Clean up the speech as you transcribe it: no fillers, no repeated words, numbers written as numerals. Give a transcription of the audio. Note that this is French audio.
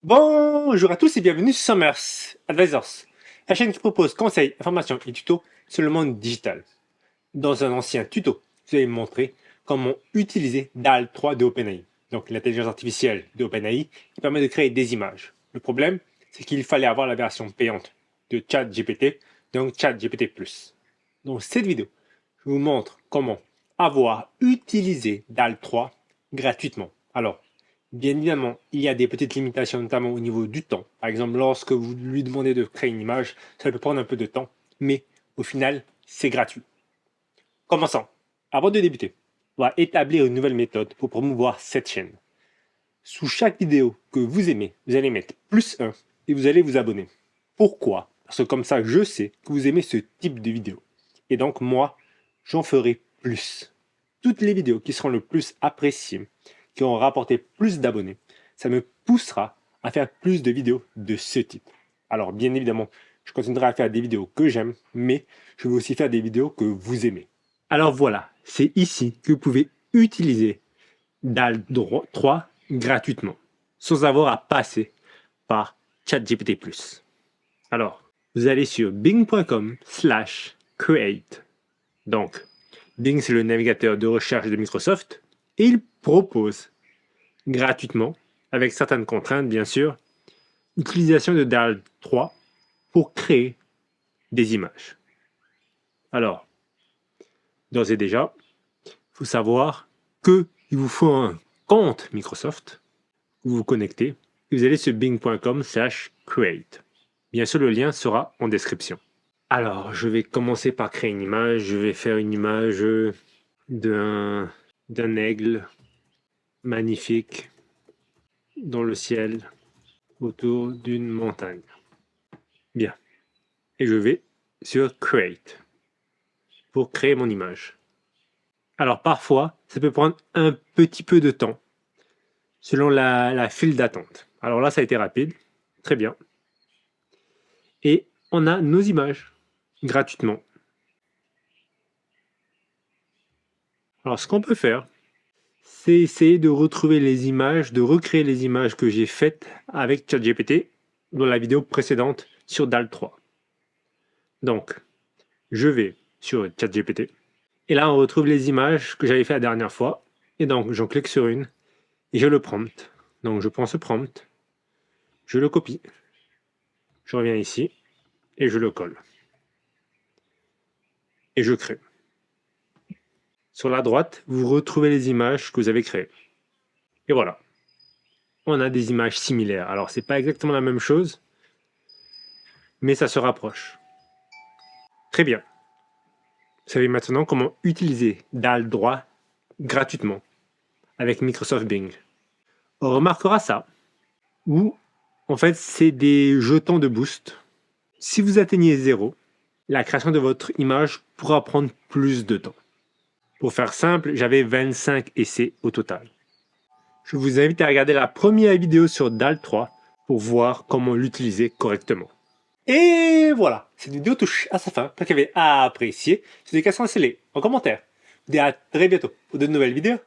Bonjour à tous et bienvenue sur Summers Advisors, la chaîne qui propose conseils, informations et tutos sur le monde digital. Dans un ancien tuto, je vous avais montré comment utiliser DALL 3 de OpenAI, donc l'intelligence artificielle de OpenAI qui permet de créer des images. Le problème, c'est qu'il fallait avoir la version payante de ChatGPT, donc ChatGPT+. Dans cette vidéo, je vous montre comment utiliser DALL 3 gratuitement. Alors, bien évidemment, il y a des petites limitations, notamment au niveau du temps. Par exemple, lorsque vous lui demandez de créer une image, ça peut prendre un peu de temps, mais au final, c'est gratuit. Commençons. Avant de débuter, on va établir une nouvelle méthode pour promouvoir cette chaîne. Sous chaque vidéo que vous aimez, vous allez mettre +1 et vous allez vous abonner. Pourquoi? Parce que comme ça, je sais que vous aimez ce type de vidéo. Et donc, moi, j'en ferai plus. Toutes les vidéos qui seront le plus appréciées, qui ont rapporté plus d'abonnés, ça me poussera à faire plus de vidéos de ce type. Alors, bien évidemment, je continuerai à faire des vidéos que j'aime, mais je vais aussi faire des vidéos que vous aimez. Alors voilà, c'est ici que vous pouvez utiliser DALL 3 gratuitement, sans avoir à passer par ChatGPT+. Alors, vous allez sur bing.com/create. Donc, Bing, c'est le navigateur de recherche de Microsoft, et il propose gratuitement, avec certaines contraintes bien sûr, l'utilisation de DALL 3 pour créer des images. Alors, d'ores et déjà, il faut savoir qu'il vous faut un compte Microsoft, vous vous connectez, et vous allez sur bing.com/create. Bien sûr, le lien sera en description. Alors, je vais commencer par créer une image. Je vais faire une image d'un aigle magnifique dans le ciel autour d'une montagne. Bien. Et je vais sur Create pour créer mon image. Alors, parfois, ça peut prendre un petit peu de temps selon la file d'attente. Alors là, ça a été rapide. Très bien. Et on a nos images gratuitement. Alors, ce qu'on peut faire, c'est essayer de retrouver les images, de recréer les images que j'ai faites avec ChatGPT dans la vidéo précédente sur DALL 3. Donc, je vais sur ChatGPT et là, on retrouve les images que j'avais fait la dernière fois. Et donc, j'en clique sur une et je le prompt. Donc, je prends ce prompt, je le copie, je reviens ici et je le colle. Et je crée. Sur la droite, vous retrouvez les images que vous avez créées. Et voilà. On a des images similaires. Alors, c'est pas exactement la même chose, mais ça se rapproche. Très bien. Vous savez maintenant comment utiliser DALL 3 gratuitement avec Microsoft Bing. On remarquera ça, où en fait c'est des jetons de boost. Si vous atteignez 0, la création de votre image pourra prendre plus de temps. Pour faire simple, j'avais 25 essais au total. Je vous invite à regarder la première vidéo sur DALL 3 pour voir comment l'utiliser correctement. Et voilà, cette vidéo touche à sa fin. J'espère que vous avez apprécié. Si vous avez des questions, laissez-les en commentaire. Je vous dis à très bientôt pour de nouvelles vidéos.